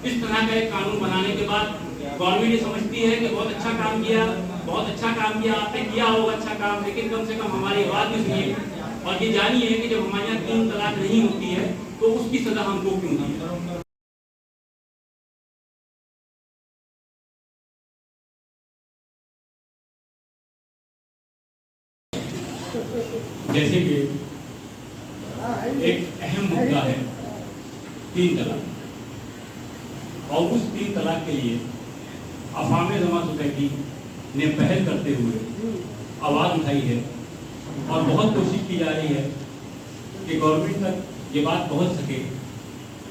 इस तरह का एक कानून बनाने के बाद गवर्नमेंट ये समझती है कि बहुत अच्छा काम किया, आपने किया होगा अच्छा काम, लेकिन कम से कम हमारी आवाज भी सुनिए और ये जानिए कि जब हमारे यहाँ 3 तलाक नहीं होती है तो उसकी सजा हमको क्यों दी है। जैसे कि एक अहम मुद्दा है 3 तलाक, और उस 3 तलाक के लिए अवाम जमा सोसाइटी ने पहल करते हुए आवाज उठाई है और बहुत कोशिश की जा रही है कि गवर्नमेंट तक ये बात पहुंच सके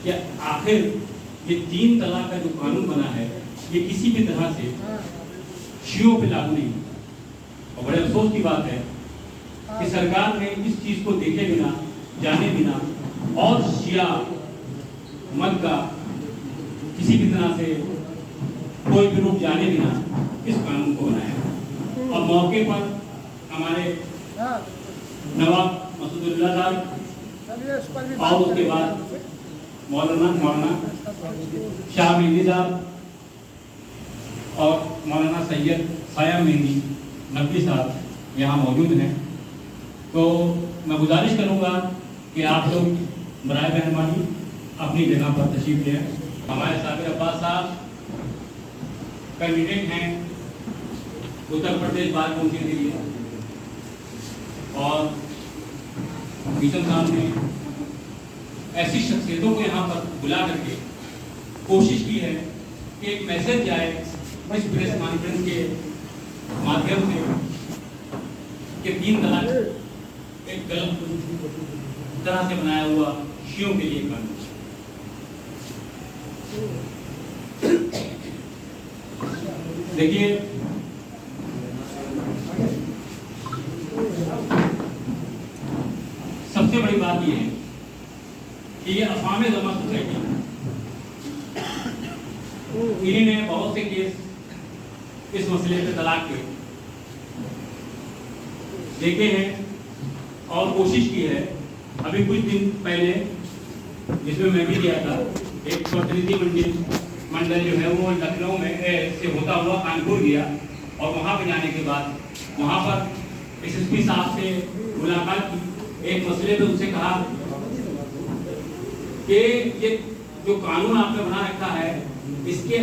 कि आखिर ये 3 तलाक का जो कानून बना है ये किसी भी तरह से शियों पे लागू नहीं। और बड़े अफसोस की बात है कि सरकार ने इस चीज को देखे बिना, जाने बिना और शिया मत का किसी भी तरह से कोई भी रूप जाने बिना इस कानून को बनाया। और मौके पर हमारे नवाब मसूदुल्लाह साहब और उसके बाद मौलाना शाह मेहंदी साहब और मौलाना सैयद साया मेहंदी नकवी साहब यहाँ मौजूद हैं। तो मैं गुजारिश करूंगा कि आप लोग बराए मेहरबानी अपनी जगह पर तशरीफ लें। हमारे साबिर अब्बास साहब कैंडिडेट हैं उत्तर प्रदेश बार काउंसिल के लिए, और मिशन साहब ने ऐसी शख्सियतों को यहाँ पर बुला करके कोशिश की है कि एक मैसेज जाए इस प्रेस कॉन्फ्रेंस के माध्यम से कि 3 तलाक एक गलत तरह से बनाया हुआ शियों के लिए कानून। देखिए सबसे बड़ी बात यह है कि ये अवाम जमा सोसाइटी इन्हीं ने बहुत से केस इस मसले पे तलाक के देखे हैं और कोशिश की है। अभी कुछ दिन पहले जिसमें मैं भी गया था, एक प्रतिनिधि मंडल जो है वो लखनऊ में से होता हुआ कानपुर गया, और वहाँ पे जाने के बाद वहाँ पर एसएसपी साहब से मुलाकात की। एक मसले पे उनसे कहा कि ये जो कानून आपने बना रखा है इसके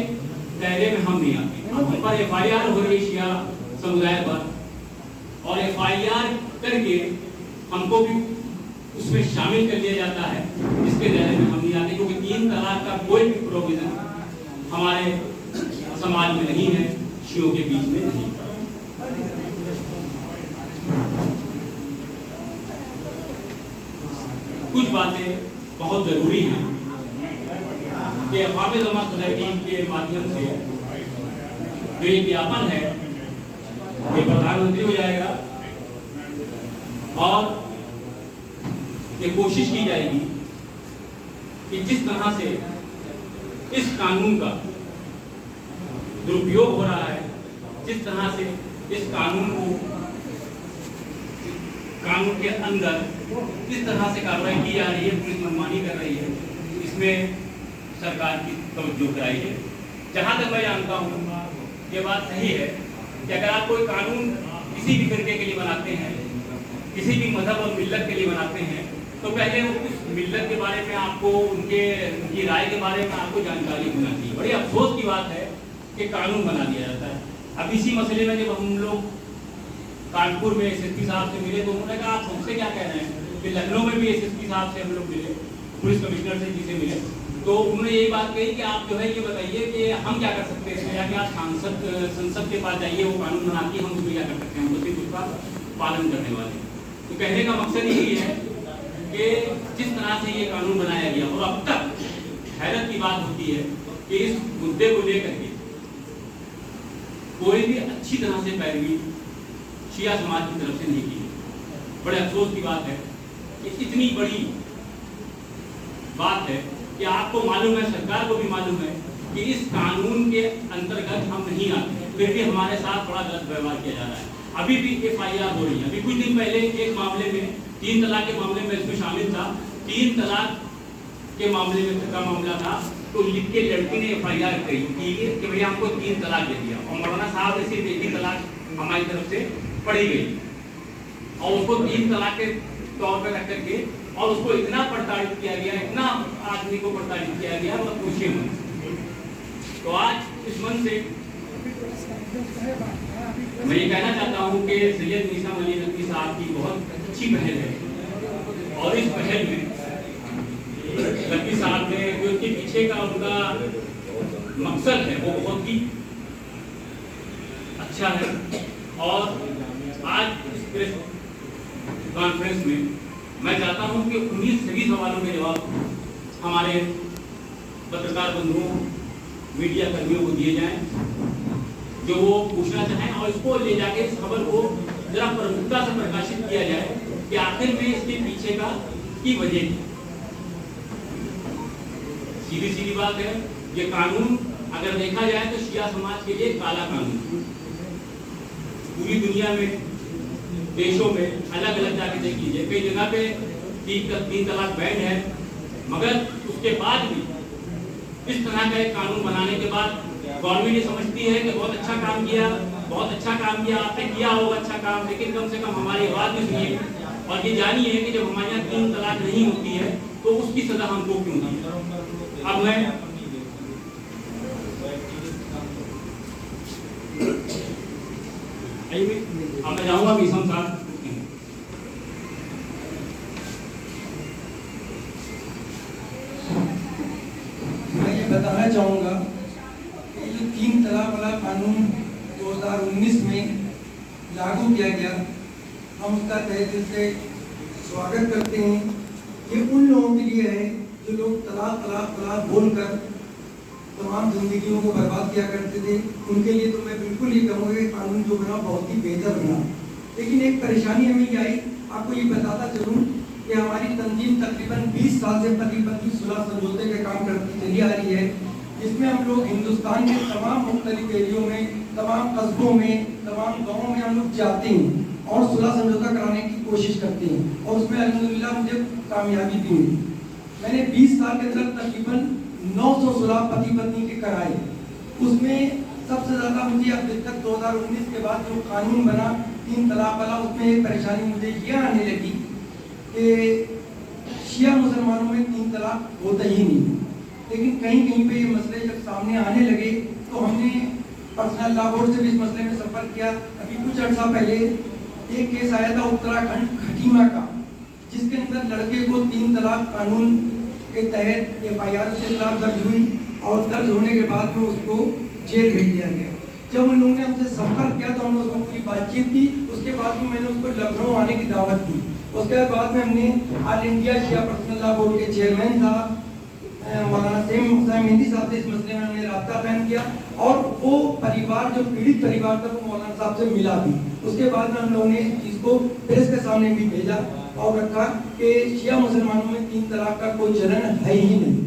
दायरे में हम नहीं आते। हम पर एफआईआर हो रही शिया समुदाय पर, और एफआईआर करके हमको भी उसमें शामिल कर लिया जाता है, इसके दायरे में हम नहीं आते, क्योंकि 3 तलाक का कोई भी प्रोविजन हमारे समाज में नहीं है, शियों के बीच में नहीं। कुछ बातें बहुत जरूरी हैं कि अवाम जमा सोसाइटी के माध्यम से जो ये ज्ञापन है ये प्रधानमंत्री हो जाएगा, और ये कोशिश की जाएगी कि जिस तरह से इस कानून का दुरुपयोग हो रहा है, जिस तरह से इस कानून को कानून के अंदर किस तरह से कार्रवाई की जा रही है, पुलिस मनमानी कर रही है, इसमें सरकार की तवज्जो कराई है। जहां तक मैं जानता हूँ ये बात सही है कि अगर आप कोई कानून किसी भी फिरके के लिए बनाते हैं, किसी भी मजहब और मिल्लत के लिए बनाते हैं, तो पहले उस मिल्लत के बारे में आपको उनकी राय के बारे में आपको जानकारी होना चाहिए। बड़ी अफसोस की बात है कि कानून बना दिया जाता है। अब इसी मसले में जब हम लोग कानपुर में एसएसपी साहब से मिले तो उन्होंने कहा आप हमसे क्या कह रहे हैं, कि लखनऊ में भी एसएसपी साहब से हम लोग मिले, पुलिस कमिश्नर से जिसे मिले, तो उन्होंने यही बात कही कि आप जो है ये बताइए कि हम क्या कर सकते हैं, या कि आप संसद के पास जाइए, वो कानून बनाती है, हम उसमें क्या कर सकते हैं, हम तो सिर्फ उसका पालन करने वाले। तो कहने का मकसद यही है कि जिस तरह से ये कानून बनाया गया, और अब तक हैरत की बात होती है कि इस मुद्दे को लेकर के कोई भी अच्छी तरह से पैरवी शिया समाज की तरफ से नहीं की। बड़े अफसोस की बात है कि इतनी बड़ी बात है कि आपको मालूम है, सरकार को भी मालूम है कि इस कानून के अंतर्गत हम नहीं आते, फिर भी हमारे साथ बड़ा गलत व्यवहार किया जा रहा है। अभी भी एफआईआर हो रही है। अभी कुछ दिन पहले एक मामले में 3 तलाक के मामले में इसमें शामिल था, 3 तलाक के मामले में का मामला था, तो लिख के लड़की ने FIR की कि भैया हमको 3 तलाक दे दिया, और मौलाना साहब ने सिर्फ 1 ही तलाक हमारी तरफ से पढ़ी गई, और उसको 3 तलाक के तौर पर रख करके, और उसको इतना प्रताड़ित किया गया, इतना आदमी को प्रताड़ित किया गया, मतलब पूछिए मत। तो आज इस मन से मैं ये कहना चाहता हूँ कि सैयद निज़ाम अली नकवी साहब की बहुत अच्छी पहल है, और इस पहल में नकवी साहब ने जो उसके पीछे का उनका मकसद है वो बहुत ही अच्छा है। और आज इस प्रेस कॉन्फ्रेंस में मैं चाहता हूं कि उन्हीं सभी सवालों के जवाब हमारे पत्रकार बंधुओं, मीडिया कर्मियों को दिए जाएं जो वो पूछना चाहें, और इसको ले जाके इस खबर को जरा प्रमुखता से प्रकाशित किया जाए कि आखिर में इसके पीछे का की वजह। सीधी सीधी बात है, ये कानून अगर देखा जाए तो शिया समाज के लिए काला कानून। पूरी दुनिया में देशों में अलग अलग जाके देख लीजिए, कई जगह पे 3 तलाक बैन है, मगर उसके बाद भी इस तरह का एक कानून बनाने के बाद गवर्नमेंट ये समझती है कि बहुत अच्छा काम किया, बहुत अच्छा काम किया, आपने किया होगा अच्छा काम, लेकिन कम से कम हमारी आवाज़ भी सुनिए, और ये जानिए कि जब हमारे यहाँ 3 तलाक नहीं होती है तो उसकी सजा हमको क्यों दी। अब मैं जाऊंगा मिशन साहब। मैं ये बताना चाहूँगा कि जो 3 तलाक वाला कानून 2019 में लागू किया गया, हम उसका तहे दिल से स्वागत करते हैं। ये उन लोगों के लिए है जो लोग तलाक तलाक तलाक बोलकर तमाम जिंदगियों को बर्बाद किया करते थे, उनके लिए तो मैं बिल्कुल ही कहूँगा कानून जो बना बहुत ही बेहतर बना। लेकिन एक परेशानी हमें ये आई, आपको ये बताता चलूँ कि हमारी तंजीम तकरीबन 20 साल से पति पत्नी सुलह समझौते के काम करती चली आ रही है, जिसमें हम लोग हिंदुस्तान के तमाम मुख्तलिफ एरियो में, तमाम कस्बों में, तमाम गाँवों में हम लोग जाते हैं और सुलह समझौता कराने की कोशिश करते हैं, और उसमें अल्हम्दुलिल्लाह मुझे कामयाबी भी मिली। मैंने 20 साल के अंदर तकरीबन 900 सुलह पति पत्नी के कराए। उसमें सबसे ज़्यादा मुझे अब तक 2019 के बाद जो कानून बना 3 तलाक वाला, उसमें एक परेशानी मुझे ये आने लगी कि शिया मुसलमानों में 3 तलाक होता ही नहीं, लेकिन कहीं कहीं पे ये मसले जब सामने आने लगे तो हमने पर्सनल लॉ बोर्ड से भी इस मसले में संपर्क किया। अभी कुछ अर्सा पहले एक केस आया था उत्तराखंड खटीमा का, जिसके अंदर लड़के को 3 तलाक कानून के तहत FIR उसके खिलाफ दर्ज हुई, और दर्ज होने के बाद में उसको जेल भेज दिया गया। जब उन लोगों ने हमसे संपर्क किया तो हमने उसको पूरी बातचीत की। उसके बाद में मैंने उसको लखनऊ आने की दावत दी। उसके बाद में हमने ऑल इंडिया शिया पर्सनल लॉ बोर्ड के चेयरमैन साहब मौलाना सेम हुसैन मेहंदी साहब से इस मसले में हमने राब्ता कायम किया, और वो परिवार जो पीड़ित परिवार था वो मौलाना साहब से मिला भी। उसके बाद में हम लोगों ने इस चीज़ को प्रेस के सामने भी भेजा और रखा कि शिया मुसलमानों में 3 तलाक का कोई चलन है ही नहीं।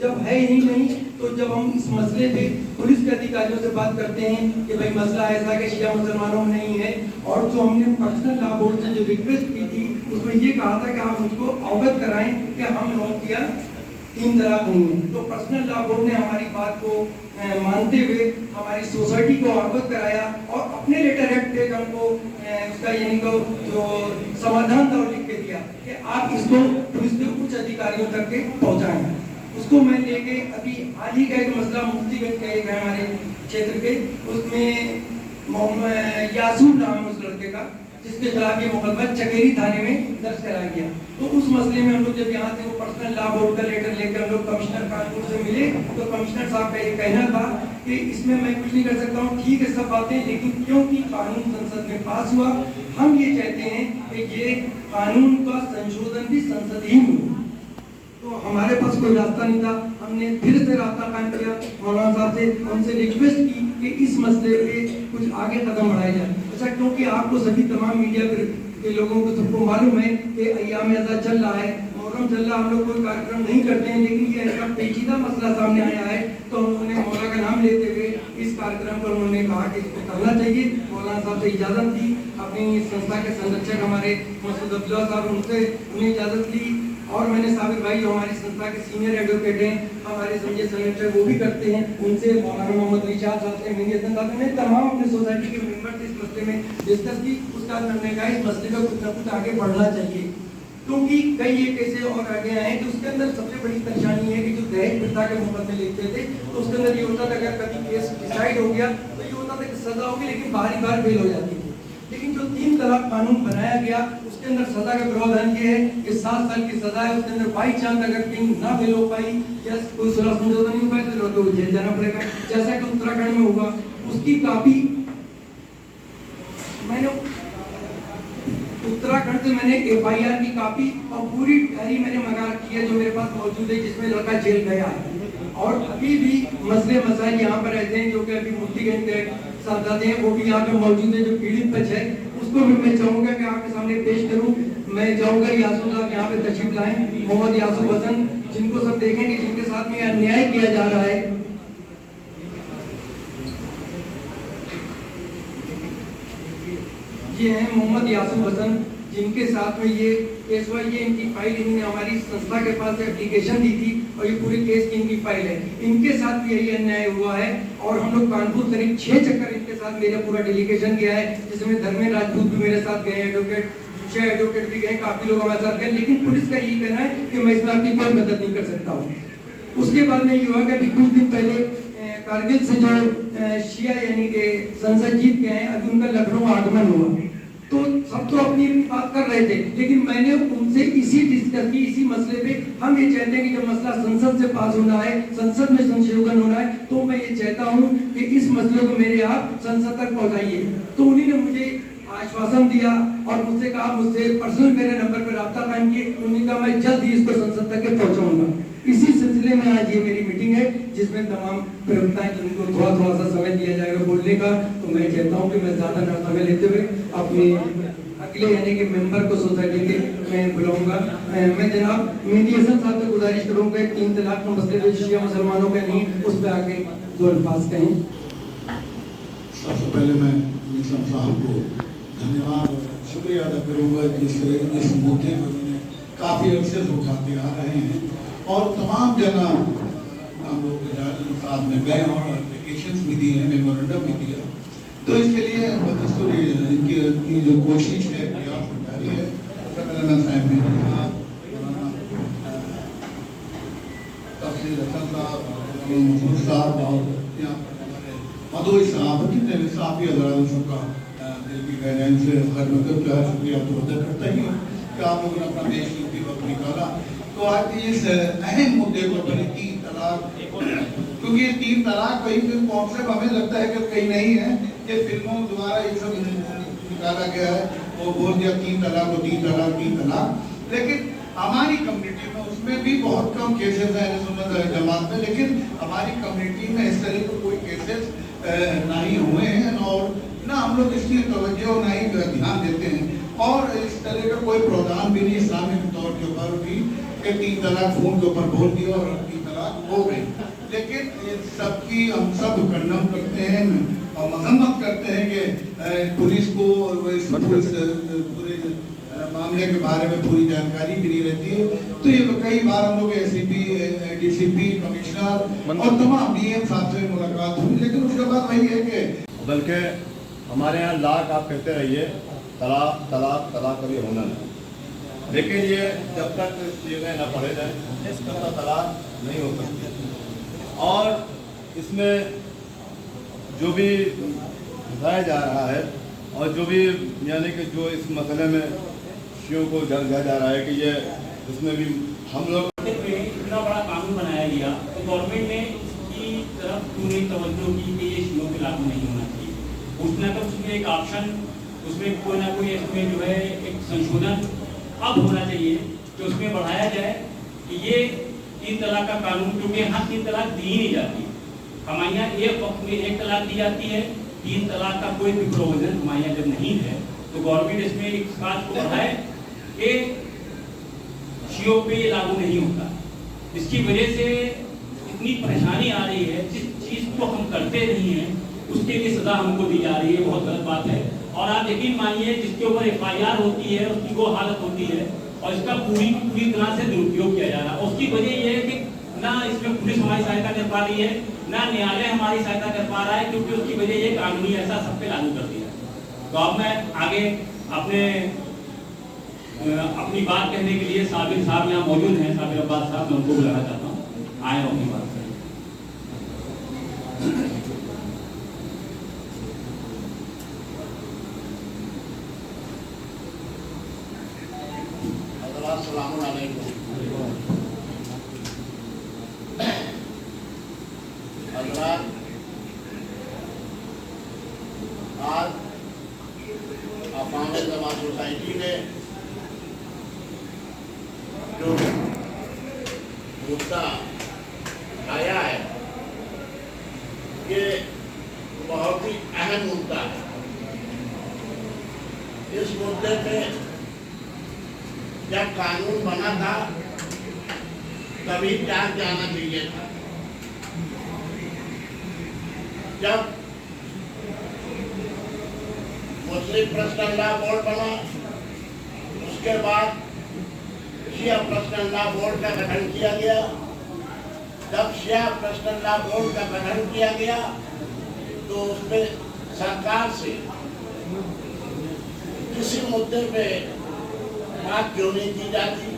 जब है ही नहीं तो जब हम इस मसले पे पुलिस के अधिकारियों से बात करते हैं कि भाई मसला ऐसा कि शिया मुसलमानों में नहीं है, और जो हमने पर्सनल लॉ बोर्ड से जो रिक्वेस्ट की थी उसमें ये कहा था कि आप मुझको अवगत कराएं कि हम लोगों की 3 तलाक नहीं है, तो पर्सनल लॉ बोर्ड ने हमारी बात को मानते हुए हमारी सोसाइटी को अवगत कराया, और अपने लेटर हेड पे हमको उसका यानी को जो समाधान था वो लिख के दिया कि आप इसको पुलिस के उच्च अधिकारियों तक के पहुँचाएं। उसको मैं लेके अभी हाल ही का एक मसला मुफ्तीगंज का एक है हमारे क्षेत्र के, उसमें यासूर नाम है उस लड़के का, जिसके खिलाफ ये मुकदमा चकेरी थाने में दर्ज कराया गया। तो उस मसले में हम लोग जब यहाँ से वो पर्सनल लॉ बोर्ड का लेटर लेकर हम लोग कमिश्नर कानून से मिले, तो कमिश्नर साहब का ये कहना था कि इसमें मैं कुछ नहीं कर सकता हूँ, ठीक है सब बातें, लेकिन क्योंकि कानून संसद में पास हुआ, हम ये चाहते हैं कि ये कानून का संशोधन भी संसद ही में। तो हमारे पास कोई रास्ता नहीं था, हमने फिर से रास्ता कायम किया मौलाना साहब से, उनसे रिक्वेस्ट की कि इस मसले पे कुछ आगे कदम बढ़ाया जाए। अच्छा, क्योंकि आपको सभी तमाम मीडिया के लोगों को सबको मालूम है कि अय्याम ऐसा चल रहा है, मुहर्रम चल रहा है, हम लोग कोई कार्यक्रम नहीं करते हैं, लेकिन ये ऐसा पेचीदा मसला सामने आया है तो उन्होंने मौला का नाम लेते हुए इस कार्यक्रम पर उन्होंने कहा कि इसको करना चाहिए। मौलाना साहब से इजाज़त दी, अपनी संस्था के संरक्षक हमारे मसूद अब्दुल्ला साहब उनसे उन्हें इजाज़त ली, और मैंने साबिर भाई जो हमारी संस्था के सीनियर एडवोकेट हैं, हमारे संजय संगठन वो भी करते हैं, उनसे मौलाना मोहम्मद रिशाद साहब से, मेरी हसन साहब ने, तमाम अपने सोसाइटी के मेंबर से इस मसले में डिस्कस की। उसका निर्णय का इस मसले का कुछ ना कुछ आगे बढ़ना चाहिए, क्योंकि कई ये केसेस और आगे आए तो उसके अंदर सबसे बड़ी परेशानी है कि जो दहेज प्रथा के मुकदमे लिखते थे तो उसके अंदर ये होता था अगर कभी केस डिसाइड हो गया तो ये होता था कि सजा होगी, लेकिन बारी बार फेल हो जाती थी। लेकिन जो 3 तलाक कानून बनाया गया उसके अंदर सजा का प्रावधान ये है कि 7 साल की सजा है। उसके अंदर बाई चांस अगर कहीं ना फेल हो पाई या कोई सुलह समझौता नहीं हो पाया तो लोगों को जेल जाना पड़ेगा, जैसा कि उत्तराखंड में हुआ। उसकी काफी मैंने उत्तराखंड से मैंने FIR की कापी और पूरी डायरी मैंने मंगा रखी है जो मेरे पास मौजूद है, जिसमें लड़का जेल गया है। और अभी भी मसले मसाइल यहाँ पर ऐसे हैं जो कि अभी मुफ्तीगंज के साहबजादे हैं वो भी यहाँ पे मौजूद है। जो पीड़ित बच है उसको भी मैं चाहूंगा कि आपके सामने पेश करूं। मैं चाहूंगा यासूब साहब यहाँ पे तशरीफ लाएं, मोहम्मद यासूब हसन, जिनको सब देखेंगे जिनके साथ में अन्याय किया जा रहा है। ये हैं मोहम्मद यासूब हसन, जिनके साथ में ये केस हुआ। ये इनकी फाइल इन्होंने हमारी संस्था के पास एप्लीकेशन दी थी और ये पूरे केस की इनकी फाइल है। इनके साथ भी यही अन्याय हुआ है और हम लोग कानपुर करीब 6 चक्कर इनके साथ मेरा पूरा डेलीगेशन गया है, जिसमें धर्मेंद्र राजपूत भी मेरे साथ गए, एडवोकेट 6 एडवोकेट भी गए, काफी लोग हमारे साथ गए। लेकिन पुलिस का यही कहना है कि मैं इसमें आपकी कोई मदद नहीं कर सकता हूँ। उसके बाद में ये हुआ कि कुछ दिन पहले कारगिल से जो शिया यानी कि संसद जीत के हैं, अभी उनका लखनऊ आगमन हुआ तो सब तो अपनी बात कर रहे थे, लेकिन मैंने उनसे इसी डिस्कस की, इसी मसले पे हम ये चाहते हैं कि जब मसला संसद से पास होना है, संसद में संशोधन होना है, तो मैं ये चाहता हूँ कि इस मसले को मेरे आप संसद तक पहुँचाइए। तो उन्हीं ने मुझे आश्वासन दिया और मुझसे कहा, मुझसे पर्सनल मेरे नंबर पर राब्ता कायम किए। उन्होंने कहा मैं जल्द ही इसको संसद तक के पहुँचाऊंगा। इसी सिलसिले में आज ये मेरी मीटिंग है, जिसमें तमाम प्रवक्ताएं जिनको थोड़ा सा समय दिया जाएगा बोलने का। तो मैं चाहता हूँ कि मैं ज्यादा न समय लेते हुए अपने अगले यानी कि मेंबर को सोसाइटी के मैं बुलाऊंगा। मैं जनाब मेहदी हसन साहब से गुजारिश करूंगा 3 तलाक का मसले जो शिया मुसलमानों का नहीं, उस पर आके 2 अल्फाज कहें। सबसे पहले मैं मिशन साहब को धन्यवाद और शुक्रिया अदा करूंगा जिस मुद्दे को उन्होंने काफ़ी अरसे से उठाते आ रहे हैं और तमाम जना हम लोग साथ में गए और एप्लीकेशन भी दिए हैं, मेमोरेंडम भी दिया। तो इसके लिए बदस्तूरी इनकी जो कोशिश है प्रयास जारी है। मौलाना साहब ने तफसील हसन साहब और मधुई साहब जितने भी साफी हजरात सबका दिल की गहराई से खैर शुक्रिया तो अदा करता ही हूँ कि आप लोगों ने अपना देश कीमती वक्त निकाला। तो आज इस अहम मुद्दे को बने 3 तलाक, क्योंकि ये 3 तलाक कहीं कॉन्सेप्ट हमें लगता है कि कहीं नहीं है, ये फिल्मों द्वारा ये सब निकाला गया है। वो बोल दिया 3 तलाक तो 3 तलाक 3 तलाक, लेकिन हमारी कम्युनिटी में उसमें भी बहुत कम केसेस हैं सुन्नत जमात में, लेकिन हमारी कम्युनिटी में इस तरह के कोई केसेस ना ही हुए हैं और ना हम लोग इसकी तवज्जो ना ही ध्यान देते हैं और इस तरह का कोई प्रावधान भी नहीं इस्लामिक तौर के ऊपर भी कि 3 तलाक फोन के ऊपर बोल दिया और 3 तलाक हो गई। लेकिन ये सबकी हम सब कंडम करते हैं और मजम्मत करते हैं कि पुलिस को पूरे मामले के बारे में पूरी जानकारी भी नहीं रहती है। तो ये कई बार हम लोग SCP, DCP, कमिश्नर और तमाम DM साहब से मुलाकात हुई, लेकिन उसके बाद वही है कि बल्कि हमारे यहाँ लाख आप कहते रहिए तलाक तलाक तलाक कभी होना नहीं, लेकिन ये जब तक चीज़ें न पढ़े जाएँ तब तक तलाक नहीं हो सकती। और इसमें जो भी बताया जा रहा है और जो भी यानी कि जो इस मसले में शियों को दिया जा रहा है कि ये इसमें भी हम लोग इतना बड़ा कानून बनाया गया तो गवर्नमेंट ने इसकी तरफ क्यों नहीं तवज्जो की कि ये शियों पे लागू नहीं होना चाहिए। उसने तो उसमें एक ऑप्शन, उसमें कोई ना कोई इसमें जो है एक संशोधन अब होना चाहिए कि उसमें बढ़ाया जाए कि ये 3 तलाक का कानून, क्योंकि यहाँ 3 तलाक दी ही नहीं जाती। हमारे यहाँ एक वक्त में 1 तलाक दी जाती है, 3 तलाक का कोई भी प्रोविजन हमारे यहाँ जब नहीं है तो गवर्नमेंट इसमें इस बात को बढ़ाए कि शियों पे ये लागू नहीं होता। इसकी वजह से इतनी परेशानी आ रही है, जिस चीज़ को हम करते नहीं हैं उसके लिए सजा हमको दी जा रही है, बहुत गलत बात है। और आप यकीन मानिए जिसके ऊपर FIR होती है उसकी वो हालत होती है और इसका पूरी तरह से दुरुपयोग किया जा रहा है। उसकी वजह यह है कि ना इसमें पुलिस हमारी सहायता कर पा रही है, ना न्यायालय हमारी सहायता कर पा रहा है, क्योंकि उसकी वजह ये कानूनी ऐसा सब पे लागू कर दिया है। तो अब मैं आगे अपनी बात कहने के लिए साबिर साहब यहाँ मौजूद हैं, साबिर अब्बास साहब, मैं उनको बुलाना चाहता हूँ, आए अपनी बात करें। आज अफगान जमात सोसाइटी ने जो मुद्दा आया है ये बहुत ही अहम मुद्दा है। इस मुद्दे पे जब कानून बना था तभी जांच जाना चाहिए था। जब मुस्लिम पर्सनल लॉ बोर्ड बना उसके बाद शिया पर्सनल लॉ बोर्ड का गठन किया गया। जब शिया पर्सनल लॉ बोर्ड का गठन किया गया तो उसमें सरकार से किसी मुद्दे पे बात क्यों नहीं की जाती।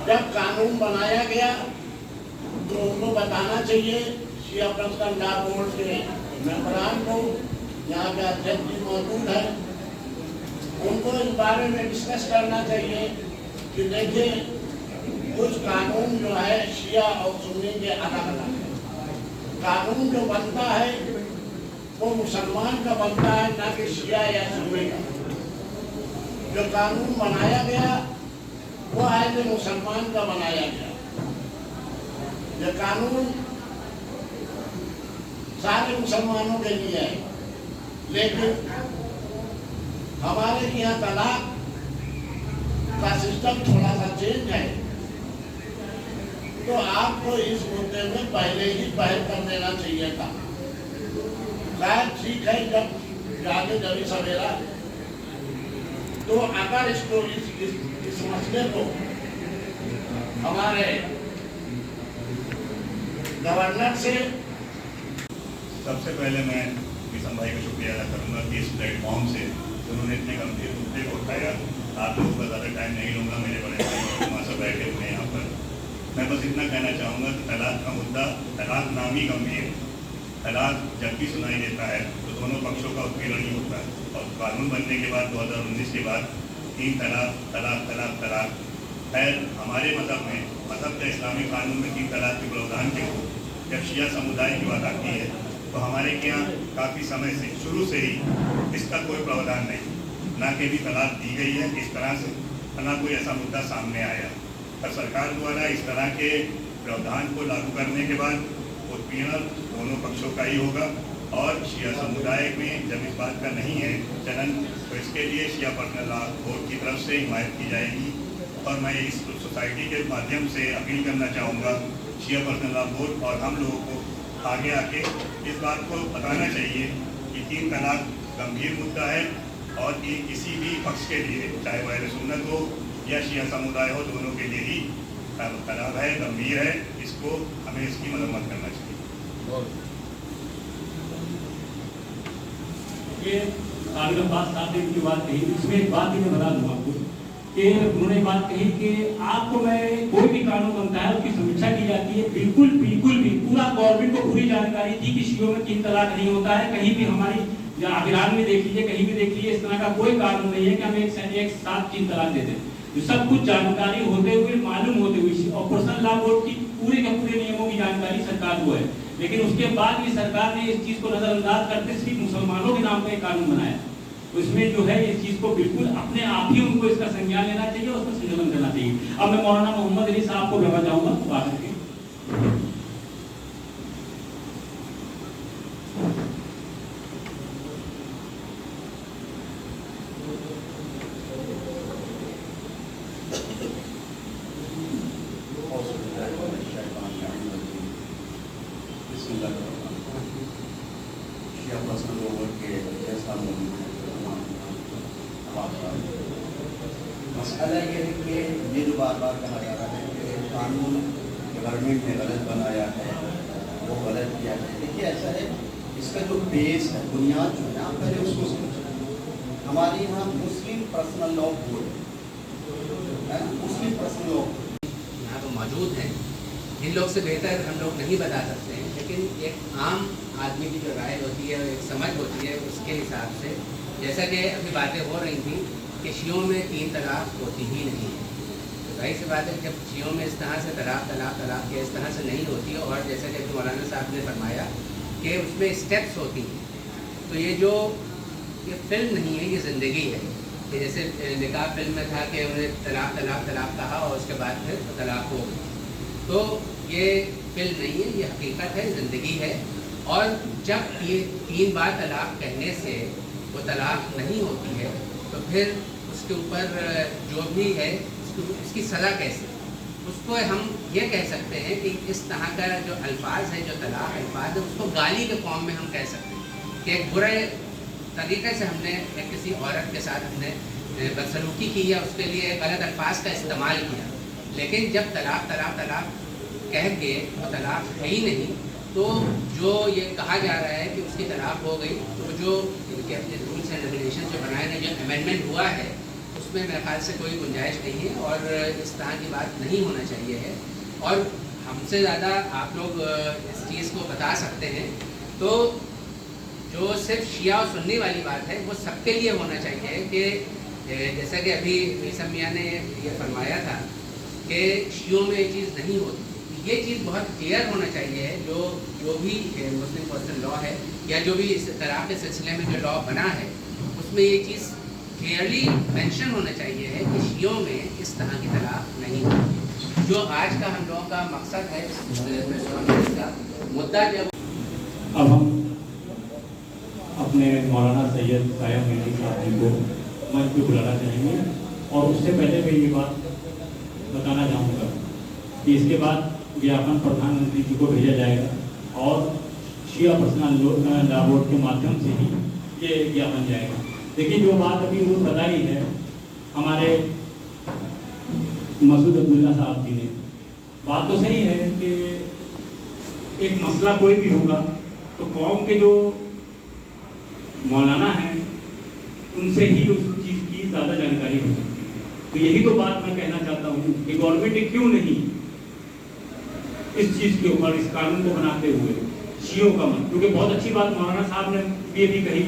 जब कानून बनाया गया तो उनको बताना चाहिए शिया पर्सनल लॉ बोर्ड के मेंबरान को, यहाँ के अध्यक्ष जी मौजूद है, उनको इस बारे में डिस्कस करना चाहिए कि देखिए कुछ कानून जो है शिया और सुन्नी के अलग अलग है। कानून जो बनता है वो मुसलमान का बनता है, ना कि शिया या सुन्नी का। जो कानून बनाया गया वो है जो मुसलमान का बनाया गया। ये कानून सारे मुसलमानों के लिए है, लेकिन हमारे यहाँ तलाक का सिस्टम थोड़ा सा चेंज है, तो आपको इस मुद्दे में पहले ही पहल कर देना चाहिए था। शायद ठीक है जब जाके जब सवेरा, तो अगर इसको इस मसले को हमारे गवर्नर से, सबसे पहले मैं किसान भाई का शुक्रिया अदा करूँगा कि इस प्लेटफॉर्म से उन्होंने इतने गंभीर मुद्दे को उठाया। आप लोगों का ज़्यादा टाइम नहीं लूँगा, मेरे बड़े भाई वहाँ से बैठे हुए हैं यहाँ पर। मैं बस इतना कहना चाहूँगा कि तलाक का मुद्दा, तलाक नाम ही गंभीर। तलाक जब भी सुनाई देता है तो दोनों पक्षों का उत्पीड़न ही होता है। और कानून बनने के बाद 2019 के बाद 3 तलाक तलाक तलाक तलाक। खैर हमारे मज़हब में, मज़हब के इस्लामी कानून में 3 तलाक के प्रावधान के हो। जब शिया समुदाय की बात आती है तो हमारे यहाँ काफ़ी समय से, शुरू से ही इसका कोई प्रावधान नहीं, ना कि भी तलाक दी गई है इस तरह से, ना कोई ऐसा मुद्दा सामने आया। पर सरकार द्वारा इस तरह के प्रावधान को लागू करने के बाद उत्पीड़न दोनों पक्षों का ही होगा। और शिया समुदाय में जब इस बात का नहीं है चलन, तो इसके लिए शिया पर्सनल लॉ बोर्ड की तरफ से हिमायत की जाएगी। और मैं इस सोसाइटी के माध्यम से अपील करना चाहूँगा शिया पर्सनल लॉ बोर्ड और हम लोगों को आगे आके इस बात को बताना चाहिए कि 3 तलाक गंभीर मुद्दा है और ये किसी भी पक्ष के लिए, चाहे वह अहले सुन्नत हो या शिया समुदाय हो, दोनों के लिए ही खराब है, गंभीर है। इसको हमें इसकी मरम्मत करना चाहिए। ये साबिर अब्बास साहब ने की बात कही, इसमें एक बात ही मैं बता दूँ आपको कि उन्होंने बात कही कि आपको मैं कोई भी कानून बनता है उसकी समीक्षा की जाती है। बिल्कुल बिल्कुल भी पूरा गवर्नमेंट को पूरी जानकारी थी कि शियों में 3 तलाक नहीं होता है। कहीं भी हमारी ईरान में देख लीजिए, कहीं भी देख लीजिए, इस तरह का कोई कानून नहीं है कि हम एक साथ 3 तलाक दे दें। तो सब कुछ जानकारी होते हुए, मालूम होते हुए, और पर्सनल लॉ बोर्ड की पूरे के पूरे नियमों की जानकारी सरकार को है, लेकिन उसके बाद भी सरकार ने इस चीज को नजरअंदाज करते सिर्फ मुसलमानों के नाम पर एक कानून बनाया। तो इसमें जो है इस चीज को बिल्कुल अपने आप ही उनको इसका संज्ञान लेना चाहिए और उसका संशोधन करना चाहिए। अब मैं मौलाना मोहम्मद अली साहब को बुलाना चाहूंगा बात करके। मसला ये है कि ये जो बार बार कहा जा रहा है कि कानून गवर्नमेंट ने गलत बनाया है, वो गलत किया है। देखिए ऐसा है, इसका जो बेस है, बुनियाद जो है ना, पहले उसको समझें। हमारे यहाँ मुस्लिम पर्सनल लॉ कोड है, मुस्लिम पर्सनल लॉ यहाँ तो मौजूद हैं। इन लोग से बेहतर हम लोग नहीं बता सकते हैं, लेकिन एक आम आदमी की जो राय होती है, एक समझ होती है, उसके हिसाब से जैसा कि अभी बातें हो रही थी कि शियों में 3 तलाक होती ही नहीं है। तो जाहिर सी बात है, जब शियों में इस तरह से तलाक या इस तरह से नहीं होती, और जैसा कि मौलाना साहब ने फरमाया कि उसमें स्टेप्स होती हैं, तो ये फिल्म नहीं है, ये ज़िंदगी है। कि जैसे निकाह फिल्म में था कि उन्हें तलाक कहा और उसके बाद फिर तलाक हो गई। तो ये फिल्म नहीं है, ये हकीकत है, ज़िंदगी है। और जब ये 3 बार तलाक कहने से वो तलाक नहीं होती है, तो फिर उसके ऊपर जो भी है उसकी सज़ा कैसे, उसको हम ये कह सकते हैं कि इस तरह का जो अल्फाज है, जो तलाक अल्फाज है, उसको गाली के फॉर्म में हम कह सकते हैं कि एक बुरे तरीक़े से हमने किसी औरत के साथ हमने बदसलूकी की या उसके लिए गलत अल्फाज का इस्तेमाल किया। लेकिन जब तलाक कह के वो तलाक है ही नहीं, तो जो ये कहा जा रहा है कि उसकी तलाक हो गई, तो जो इनके अपने रूल्स एंड रेगुलेशन जो बनाए गए, जो अमेंडमेंट हुआ है, उसमें मेरे ख्याल से कोई गुंजाइश नहीं है और इस तरह की बात नहीं होना चाहिए है। और हमसे ज़्यादा आप लोग इस चीज़ को बता सकते हैं। तो जो सिर्फ शिया और सुन्नी वाली बात है, वो सबके लिए होना चाहिए कि जैसा कि अभी मीसा मियाँ ने ये फरमाया था कि शियों में ये चीज़ नहीं होती। ये चीज़ बहुत क्लियर होना चाहिए है, जो भी मुस्लिम पर्सनल लॉ है या जो भी इस तरह के सिलसिले में जो लॉ बना है, उसमें ये चीज़ क्लियरली मेंशन होना चाहिए है कि शियों में इस तरह की तलाक नहीं होती। जो आज का हम लोगों का मकसद है, इसका मुद्दा जब अब हम अपने मौलाना सैयद कायम मेहदी साहब जी को मंच पे बुलाना चाहेंगे, और उससे पहले मैं ये बात बताना चाहूँगा कि इसके बाद ज्ञापन प्रधानमंत्री जी को भेजा जाएगा और शिया पर्सनल लॉ बोर्ड के माध्यम से ही ये ज्ञापन जाएगा। देखिए, जो बात अभी वो बताई है हमारे मसूद अब्दुल्ला साहब जी ने, बात तो सही है कि एक मसला कोई भी होगा तो कौम के जो मौलाना हैं उनसे ही उस चीज़ की ज़्यादा जानकारी हो सकती है। तो यही तो बात मैं कहना चाहता हूँ कि गवर्नमेंट ने क्यों नहीं इस चीज़ के ऊपर, इस कानून को बनाते हुए शियों का मत, क्योंकि बहुत अच्छी बात मौलाना साहब ने भी कही,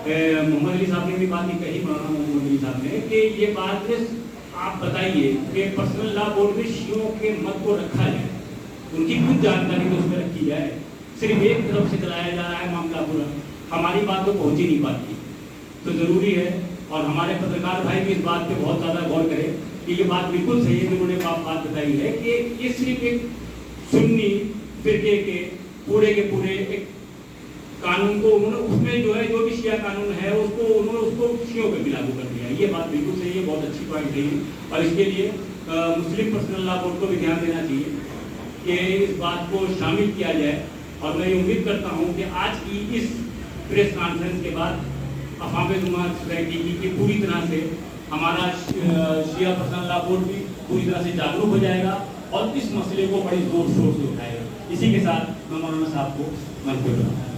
मोहम्मद अली साहब ने भी बात कही, मौलाना मोहम्मद अली साहब ने, कि ये बात आप बताइए कि पर्सनल लॉ बोर्ड में शियों के मत को रखा जाए, उनकी कुछ जानकारी तो उसमें रखी जाए। सिर्फ एक तरफ से चलाया जा रहा है मामला पूरा, हमारी बात तो पहुँच ही नहीं पाती। तो ज़रूरी है, और हमारे पत्रकार भाई भी इस बात पे बहुत ज़्यादा गौर करें कि ये बात बिल्कुल सही है कि उन्होंने बात बताई है कि ये सिर्फ एक सुन्नी फिरके के पूरे एक कानून को उन्होंने, उसमें जो है जो भी शिया कानून है उन्होंने उसको शियों पे भी लागू कर दिया। ये बात बिल्कुल सही है, बहुत अच्छी पॉइंट रही है, और इसके लिए मुस्लिम पर्सनल लॉ बोर्ड को भी ध्यान देना चाहिए कि इस बात को शामिल किया जाए। और मैं उम्मीद करता हूँ कि आज की इस प्रेस कॉन्फ्रेंस के बाद अफ़ाम जुमात सोसाइटी की पूरी तरह से हमारा शिया पर्सनल लॉ बोर्ड भी पूरी तरह से जागरूक हो जाएगा और इस मसले को बड़ी जोर शोर से उठाएगा। इसी के साथ मैं मौलाना साहब को मंच पे बुलाऊंगा।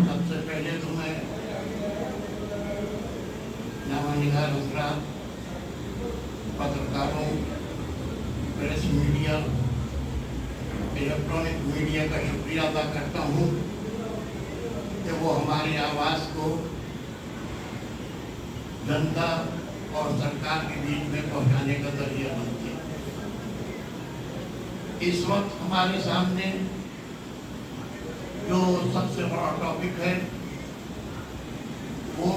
सबसे पहले तो मैं नवानिगार हजरात, पत्रकारों, प्रेस मीडिया, इलेक्ट्रॉनिक मीडिया का शुक्रिया अदा करता हूँ कि वो हमारी आवाज़ को जनता और सरकार के बीच में पहुँचाने का जरिया बनती है। इस वक्त हमारे सामने जो सबसे बड़ा टॉपिक है वो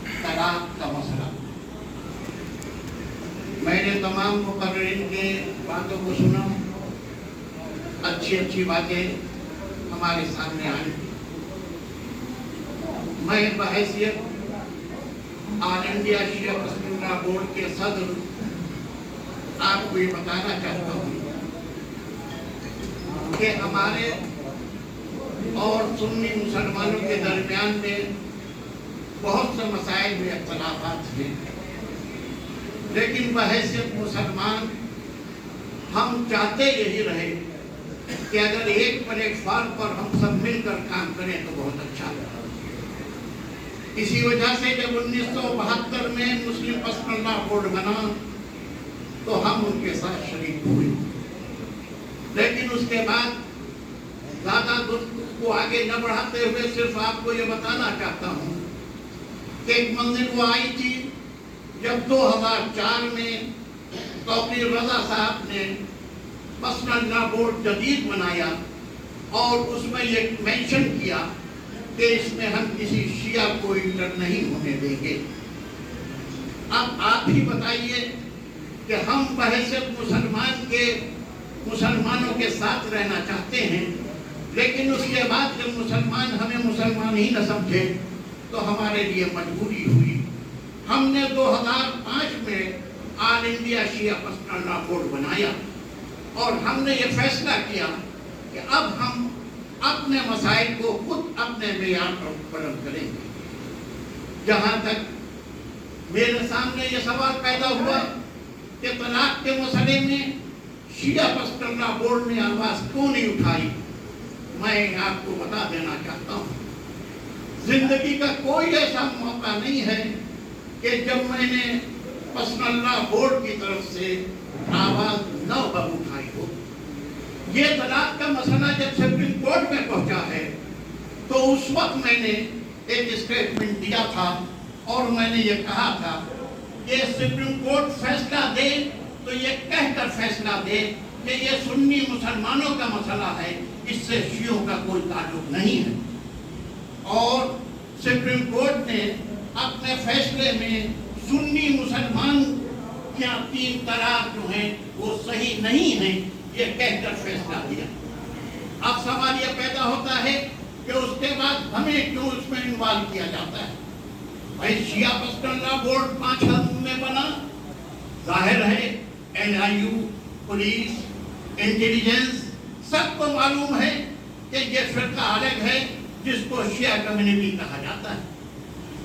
तलाक का मसला। मैंने तमाम मुकर्रिरीन के बातों को सुना, अच्छी अच्छी बातें हमारे सामने आई। मैं बहैसियत ऑल इंडिया शिया पसंदीदा बोर्ड के सदर आपको ये बताना चाहता हूँ कि हमारे और सुन्नी मुसलमानों के दरमियान में बहुत से मसाइल में इख्तलाफात हैं, लेकिन बहैसियत मुसलमान हम चाहते यही रहे कि अगर एक प्लेटफॉर्म पर हम सब मिलकर काम करें तो बहुत अच्छा होगा। इसी वजह से जब 1972 में मुस्लिम पर्सनल बोर्ड बना तो हम उनके साथ शरीक हुए, लेकिन उसके बाद ज्यादा को आगे न बढ़ाते हुए सिर्फ आपको ये बताना चाहता हूँ कि एक मंजिल वो आई थी जब 2004 में तौकीर रजा साहब ने पर्सनल लॉ बोर्ड जदीद बनाया और उसमें ये मेंशन किया कि इसमें हम किसी शिया को इंटर नहीं होने देंगे। अब आप ही बताइए कि हम बहैसियत मुसलमानों के साथ रहना चाहते हैं, लेकिन उसके बाद जब मुसलमान हमें मुसलमान ही न समझे तो हमारे लिए मजबूरी हुई। हमने 2005 में ऑल इंडिया शिया पर्सनल लॉ बोर्ड बनाया और हमने ये फैसला किया कि अब हम अपने मसाइल को खुद अपने मेयार पर बुलंद करेंगे। जहां तक मेरे सामने ये सवाल पैदा हुआ कि तलाक के मसले में शिया पर्सनल लॉ बोर्ड ने आवाज क्यों नहीं उठाई, मैं आपको बता देना चाहता हूँ जिंदगी का कोई ऐसा मौका नहीं है कि जब मैंने पर्सनल लॉ बोर्ड की तरफ से आवाज न उठाई हो। ये तलाक का मसला जब सुप्रीम कोर्ट में पहुंचा है तो उस वक्त मैंने एक स्टेटमेंट दिया था और मैंने ये कहा था कि सुप्रीम कोर्ट फैसला दे तो ये कहकर फैसला दे कि ये सुन्नी मुसलमानों का मसला है, इससे शियों का कोई ताल्लुक नहीं है। और सुप्रीम कोर्ट ने अपने फैसले में सुन्नी मुसलमान क्या 3 तलाक जो हैं वो सही नहीं है ये कहकर फैसला दिया। अब सवाल ये पैदा होता है कि उसके बाद हमें क्यों उसमें इन्वॉल्व किया जाता है। भाई शिया पर्सनल लॉ बोर्ड 5 में बना, जाहिर है NIU, पुलिस, इंटेलिजेंस सबको मालूम है कि ये फिरका अलग है जिसको शिया कम्युनिटी कहा जाता है।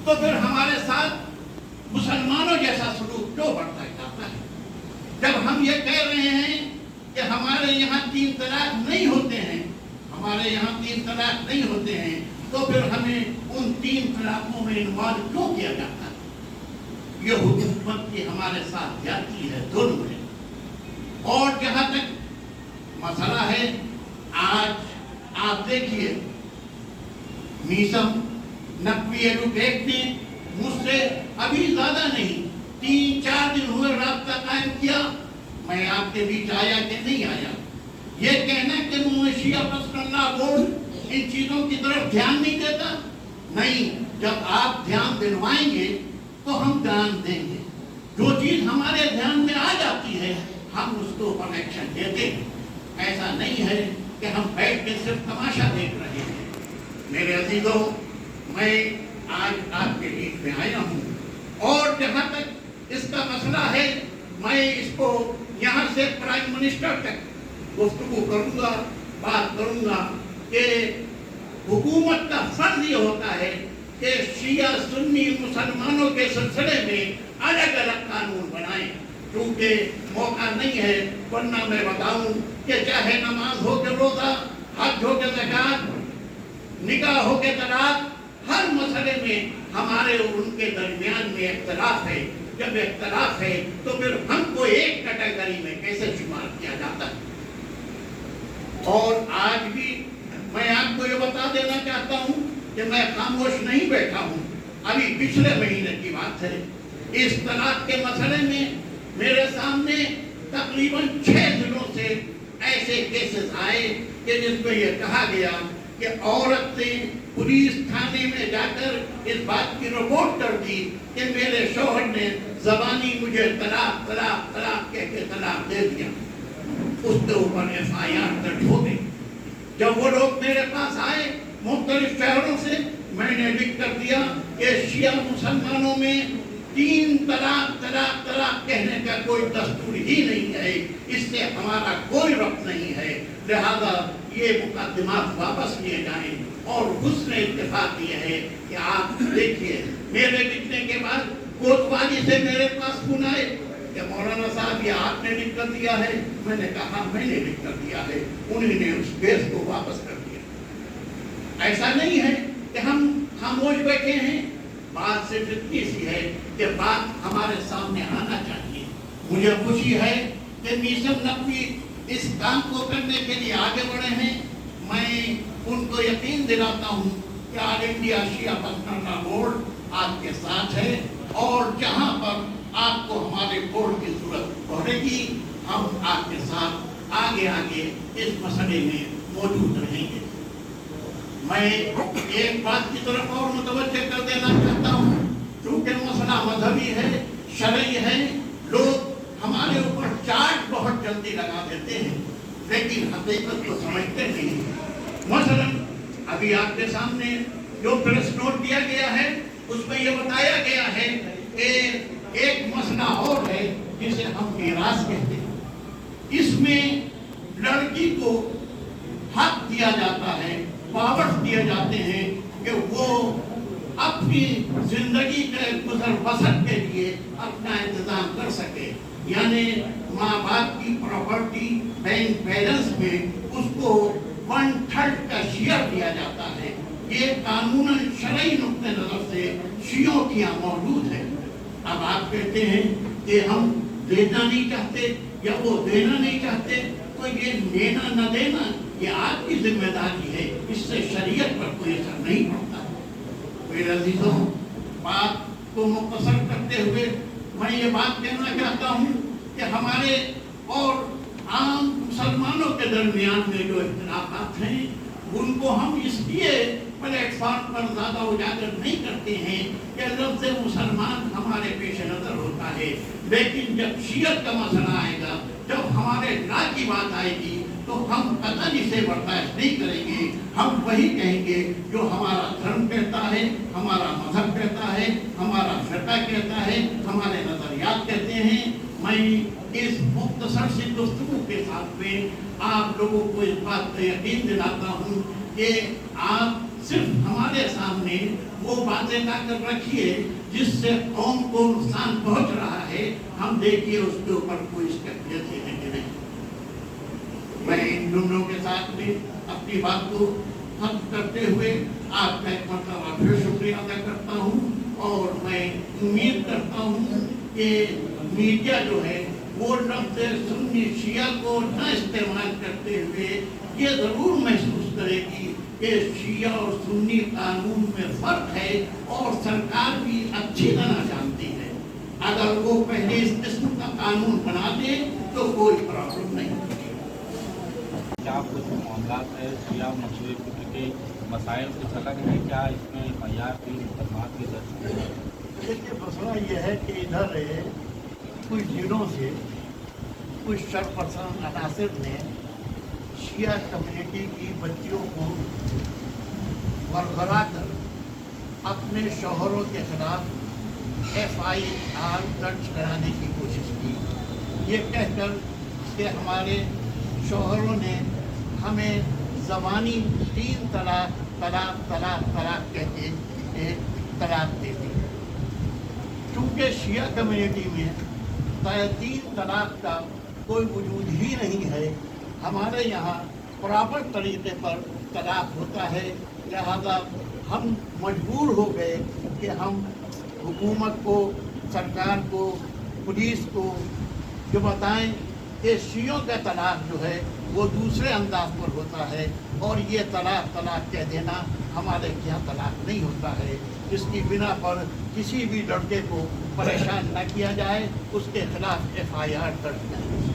तो फिर हमारे साथ मुसलमानों जैसा सलूक क्यों बढ़ता जाता है। जब हम ये कह रहे हैं कि हमारे यहाँ 3 तलाक नहीं होते हैं, हमारे यहाँ 3 तलाक नहीं होते हैं, तो फिर हमें उन 3 तलाकों में इन्वॉल्व क्यों किया जाता है। ये हुकूमत की हमारे साथ जाती है, जुल्म है। और जहाँ तक मसला है, आज आप देखिए मीसम नकवी एडवोकेट ने मुझसे अभी ज्यादा नहीं 3-4 दिन हुए रास्ता कायम किया, मैं आपके बीच आया कि नहीं आया। ये कहना कि शिया पर्सनल लॉ बोर्ड इन चीजों की तरफ ध्यान नहीं देता, नहीं, जब आप ध्यान दिलवाएंगे तो हम ध्यान देंगे। जो चीज हमारे ध्यान में आ जाती है हम उसको ऊपर एक्शन देते हैं। ऐसा नहीं है कि हम बैठ के सिर्फ तमाशा देख रहे हैं। मेरे अजीजों, मैं आज आपके बीच में आया हूँ और जहाँ तक इसका मसला है मैं इसको यहाँ से प्राइम मिनिस्टर तक गुफ्तगू करूँगा, बात करूँगा कि हुकूमत का फर्ज ये होता है कि शिया सुन्नी मुसलमानों के सिलसिले में अलग अलग कानून बनाएं, क्योंकि मौका नहीं है। वरना मैं बताऊं कि चाहे नमाज हो के रोजा, हज हो के ज़कात, निकाह हो के तलाक, हर मसले में हमारे और उनके दरमियान में इख्तलाफ है। जब इख्तलाफ है तो फिर हमको एक कैटेगरी में कैसे शुमार किया जाता है। और आज भी मैं आपको ये बता देना चाहता हूँ कि मैं खामोश नहीं बैठा हूँ। अभी पिछले महीने की बात है, इस तलाक के मसले में मेरे सामने तकरीबन 6 दिनों से ऐसे केसेस आए कि जिसमें यह कहा गया कि औरत ने पुलिस थाने में जाकर इस बात की रिपोर्ट कर दी कि मेरे शौहर ने ज़बानी मुझे तलाक तलाक तलाक कह के तलाक दे दिया। उसके ऊपर FIR दर्ज हो गई। जब वो लोग मेरे पास आए मुख्तलिफ शहरों से, मैंने लिख कर दिया कि शिया मुसलमानों में 3 तलाक तलाक तलाक कहने का कोई दस्तूर ही नहीं है, इससे हमारा कोई रब्त नहीं है, लिहाजा ये मुकदमात वापस लिए जाएं। और उसने इत्तेफाक किया है कि आप देखिए, मेरे लिखने के बाद कोतवाली से मेरे पास फोन आए कि मौलाना साहब ये आपने लिख कर दिया है। मैंने कहा मैंने लिख कर दिया है, उन्होंने उस केस को वापस कर दिया। ऐसा नहीं है कि हम खामोश बैठे हैं, बात सिर्फ इतनी सी है कि बात हमारे सामने आना चाहिए। मुझे खुशी है कि मीशम नकवी इस काम को करने के लिए आगे बढ़े हैं। मैं उनको यकीन दिलाता हूँ कि ऑल इंडिया शिया पसमानदा बोर्ड आपके साथ है, और जहाँ पर आपको हमारे बोर्ड की जरूरत पड़ेगी, हम आपके साथ आगे आगे इस मसले में मौजूद रहेंगे। मैं एक बात की तरफ और मुतवज्जह कर देना चाहता हूँ, क्योंकि मसला मजहबी है, शरई है, लोग हमारे ऊपर चार्ज बहुत जल्दी लगा देते हैं, लेकिन हकीकत को समझते नहीं। मसलन अभी आपके सामने जो प्रेस नोट दिया गया है, उसमें यह बताया गया है कि एक मसला और है जिसे हम मीरास कहते हैं। इसमें लड़की को हक दिया जाता है, पावर्स दिए जाते हैं कि वो अपनी जिंदगी के गुजर बसर के लिए अपना इंतजाम कर सके, यानी माँ बाप की प्रॉपर्टी बैंक बैलेंस में उसको 1/3 का शेयर दिया जाता है। ये कानूनन शरई नुक्ते नजर से शियों की यहाँ मौजूद है। अब आप कहते हैं कि हम देना नहीं चाहते या वो देना नहीं चाहते, तो ये लेना न देना ये आपकी जिम्मेदारी है, इससे शरीयत पर कोई असर नहीं पड़ता। मेरे अजीजों, बात को मुख्तसर करते हुए मैं ये बात कहना चाहता हूँ कि हमारे और आम मुसलमानों के दरमियान में जो इख्तिलाफात हैं, उनको हम इसलिए प्लेटफॉर्म पर ज्यादा उजागर नहीं करते हैं कि लफ्ज़ मुसलमान हमारे पेश नजर होता है, लेकिन जब शियत का मसला आएगा, जब हमारे ला की बात आएगी, तो हम कतई इसे बर्दाश्त नहीं करेंगे। हम वही कहेंगे जो हमारा धर्म कहता है, हमारा मजहब कहता है, हमारा फिरका कहता है, हमारे नजरियात कहते हैं। मैं इस मुख्तसर सी गुफ्तगू के साथ में आप लोगों को इस बात पर यकीन दिलाता हूँ कि आप सिर्फ हमारे सामने वो बातें लाकर रखिए जिससे कौम को नुकसान पहुंच रहा है, हम देखिए उसके ऊपर कोई स्टेप है कि नहीं। मैं इन जुमलों के साथ में अपनी बात को खत्म करते हुए आपका एक मरतबा फिर शुक्रिया अदा करता हूँ, और मैं उम्मीद करता हूँ कि मीडिया जो है वो लफ्ज़ सुन्नी शिया को न इस्तेमाल करते हुए ये ज़रूर महसूस करेगी कि शिया और सुन्नी कानून में फ़र्क है, और सरकार भी अच्छी तरह जानती है। अगर वो पहले इस किस्म का कानून बना दे तो कोई प्रॉब्लम नहीं होगी। क्या कुछ मामला है शिया मसले के मसाइल कुछ अलग है क्या? इसमें एफआईआर की मुकदमात की दर्ज है? देखिए, मसला ये है कि इधर कुछ दिनों से कुछ सरपरसन अनासिर ने शिया कम्युनिटी की बच्चियों को बरगला कर अपने शौहरों के खिलाफ एफआईआर दर्ज कराने की कोशिश की, ये कहकर कि हमारे शौहरों ने हमें ज़बानी 3 तलाक तलाक तलाक तलाक कहते तलाक दे दी। चूँकि शिया कम्युनिटी में 3 तलाक का कोई वजूद ही नहीं है, हमारे यहाँ प्रॉपर तरीके पर तलाक होता है, लिहाजा हम मजबूर हो गए कि हम हुकूमत को, सरकार को, पुलिस को जो बताएं कि शियों का तलाक जो है वो दूसरे अंदाज पर होता है, और ये तलाक तलाक कह देना हमारे यहाँ तलाक नहीं होता है। जिसकी बिना पर किसी भी लड़के को परेशान न किया जाए, उसके खिलाफ एफआईआर दर्ज करें।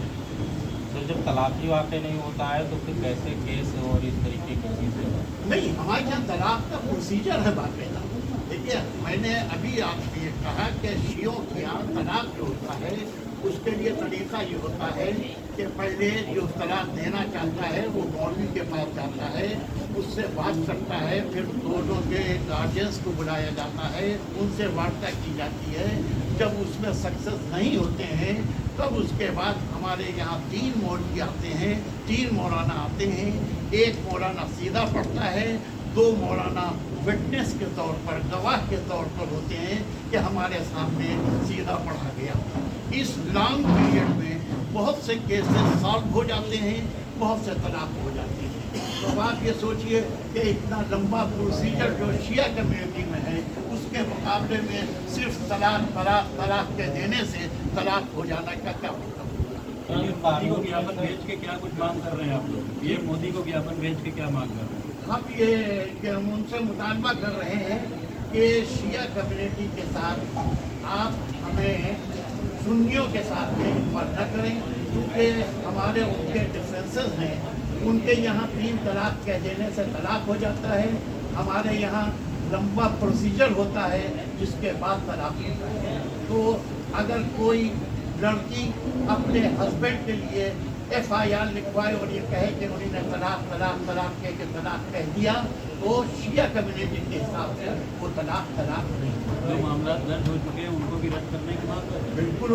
तो जब तलाक ही वाक़ई नहीं होता है तो फिर कैसे केस और इस तरीके की चीज़ें? नहीं, हमारे यहाँ तलाक का प्रोसीजर है बाकायदा। देखिए, मैंने अभी आपसे कहा कि शियों के यहाँ तलाक जो होता है उसके लिए तरीका ये होता है कि पहले जो तलाक देना चाहता है वो मौलवी के पास जाता है, उससे बात करता है, फिर दोनों के गार्जियंस को बुलाया जाता है, उनसे वार्ता की जाती है। जब उसमें सक्सेस नहीं होते हैं तब उसके बाद हमारे यहाँ 3 मौलवी आते हैं, 3 मौलाना आते हैं। एक मौलाना सीधा पढ़ता है, 2 मौलाना विटनेस के तौर पर, गवाह के तौर पर होते हैं कि हमारे सामने सीधा पढ़ा गया। इस लॉन्ग पीरियड में बहुत से केसेस सॉल्व हो जाते हैं, बहुत से तलाक हो जाते हैं। तो आप ये सोचिए कि इतना लंबा प्रोसीजर जो शिया कम्युनिटी में है उसके मुकाबले में सिर्फ तलाक के देने से तलाक हो जाना का क्या मतलब? मोदी को ज्ञापन भेज के क्या कुछ मांग कर रहे हैं आप लोग? ये मोदी को ज्ञापन भेज के क्या मांग कर रहे हैं? हम ये कि हम उनसे मुतालबा कर रहे हैं कि शिया कम्युनिटी के साथ आप हमें सुन्नियों के साथ में इन्वॉल्व न करें, क्योंकि हमारे उनके डिफरेंसेस हैं। उनके यहाँ 3 तलाक कह देने से तलाक हो जाता है, हमारे यहाँ लंबा प्रोसीजर होता है जिसके बाद तलाक होता है। तो अगर कोई लड़की अपने हस्बैंड के लिए FIR लिखवाए और ये कहे कि उन्होंने तलाक कह दिया, तो शिया कम्युनिटी के हिसाब से वो तलाक नहीं। जो मामला दर्ज हो चुके हैं उनको भी रद्द करने की मांग कर रहे हैं? बिल्कुल,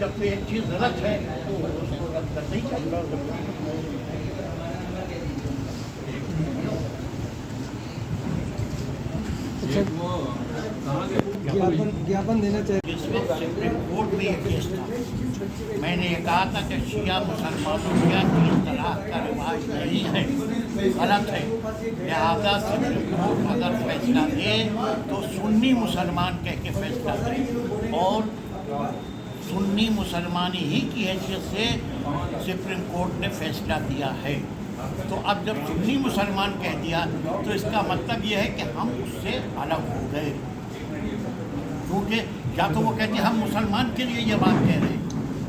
जब एक चीज़ गलत है तो उसको रद्द करना ही चाहिए। ज्ञापन देना चाहिए। सुप्रीम कोर्ट में ये केस था, मैंने ये कहा था कि शिया मुसलमानों का 3 तलाक का रिवाज नहीं है, गलत है। लिहाजा सुप्रीम कोर्ट अगर फैसला दे तो सुन्नी मुसलमान कह के फैसला दे, और सुन्नी मुसलमानी ही की हैसियत से सुप्रीम कोर्ट ने फैसला दिया है। तो अब जब सुन्नी मुसलमान कह दिया तो इसका मतलब ये है कि हम उससे अलग हो गए, क्योंकि या तो वो कहते हैं हम मुसलमान के लिए ये बात कह रहे हैं,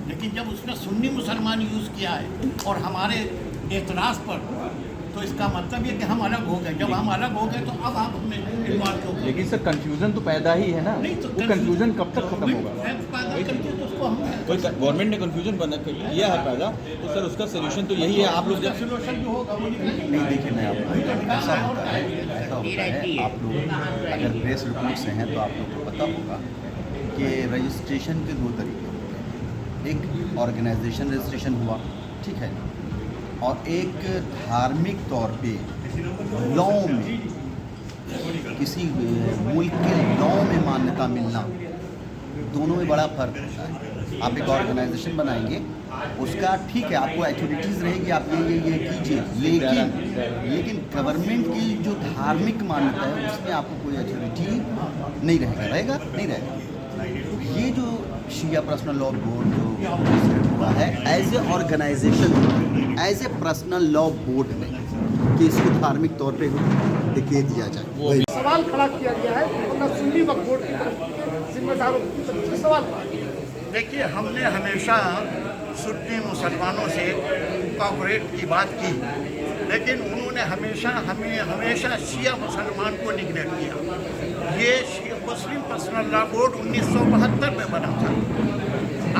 लेकिन जब उसने सुन्नी मुसलमान यूज़ किया है और हमारे एतराज़ पर, तो इसका मतलब ये कि हम अलग हो गए। जब हम अलग हो गए तो अब आप हमें इन्वॉल्व क्यों? लेकिन सर कंफ्यूजन तो पैदा ही है ना, नहीं तो वो कंफ्यूजन कब तक खत्म होगा? कोई गवर्नमेंट ने कंफ्यूजन बना किया है पैदा, तो सर उसका सोल्यूशन तो यही है। आप लोग जब सोल्यूशन जो होगा वो नहीं, देखिए मैं आपको ऐसा होता है आप लोग अगर प्रेस रिपोर्ट से हैं तो आप लोग को पता होगा कि रजिस्ट्रेशन के 2 तरीके होते हैं। एक ऑर्गेनाइजेशन रजिस्ट्रेशन हुआ, ठीक है, और एक धार्मिक तौर पे लॉ में, किसी मुल्क के लॉ में मान्यता मिलना, दोनों में बड़ा फ़र्क होता है। आप एक ऑर्गेनाइजेशन बनाएंगे, उसका ठीक है आपको एथॉरिटीज़ रहेगी, आप ये कीजिए, लेकिन गवर्नमेंट की जो धार्मिक मान्यता है उसमें आपको कोई अथॉरिटी नहीं रहेगा, नहीं रहेगा। ये जो शिया पर्सनल लॉ बोर्ड जो रजिस्टर्ड हुआ है as a organisation, as a personal law board में, कि इसको धार्मिक तौर पे दिखे दिया जाए। सवाल खड़ा किया गया है और सुन्नी वक्फ बोर्ड की तरफ जिम्मेदारों से सवाल खड़ा किया। देखिए, हमने हमेशा सुन्नी मुसलमानों से कोऑपरेट की बात की, लेकिन उन्होंने हमेशा शिया मुसलमान को निगलेक्ट किया। ये मुस्लिम पर्सनल लॉ बोर्ड 1972 में बना था।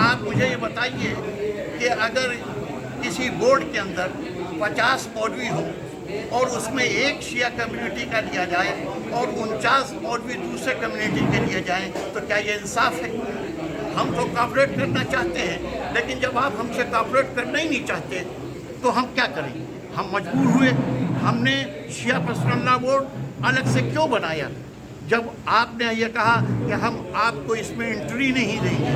आप मुझे ये बताइए कि अगर किसी बोर्ड के अंदर 50 मौलवी हो और उसमें एक शिया कम्युनिटी का लिया जाए और 49 मौलवी दूसरे कम्युनिटी के लिए जाएं, तो क्या ये इंसाफ है? हम तो कोऑपरेट करना चाहते हैं, लेकिन जब आप हमसे कोऑपरेट करना ही नहीं चाहते तो हम क्या करें? हम मजबूर हुए। हमने शिया पर्सनल लॉ बोर्ड अलग से क्यों बनाया? जब आपने ये कहा कि हम आपको इसमें एंट्री नहीं देंगे,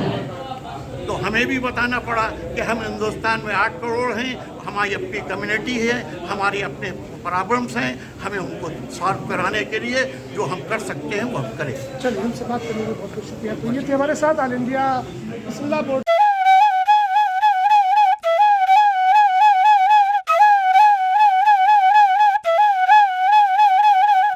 तो हमें भी बताना पड़ा कि हम हिंदुस्तान में 8 करोड़ हैं, हमारी अपनी कम्युनिटी है, हमारे अपने प्रॉब्लम्स हैं, हमें उनको सॉल्व कराने के लिए जो हम कर सकते हैं वो हम करें। चलिए, हमसे बात करने के लिए बहुत बहुत शुक्रिया। तो ये थे हमारे साथ all India Muslim law board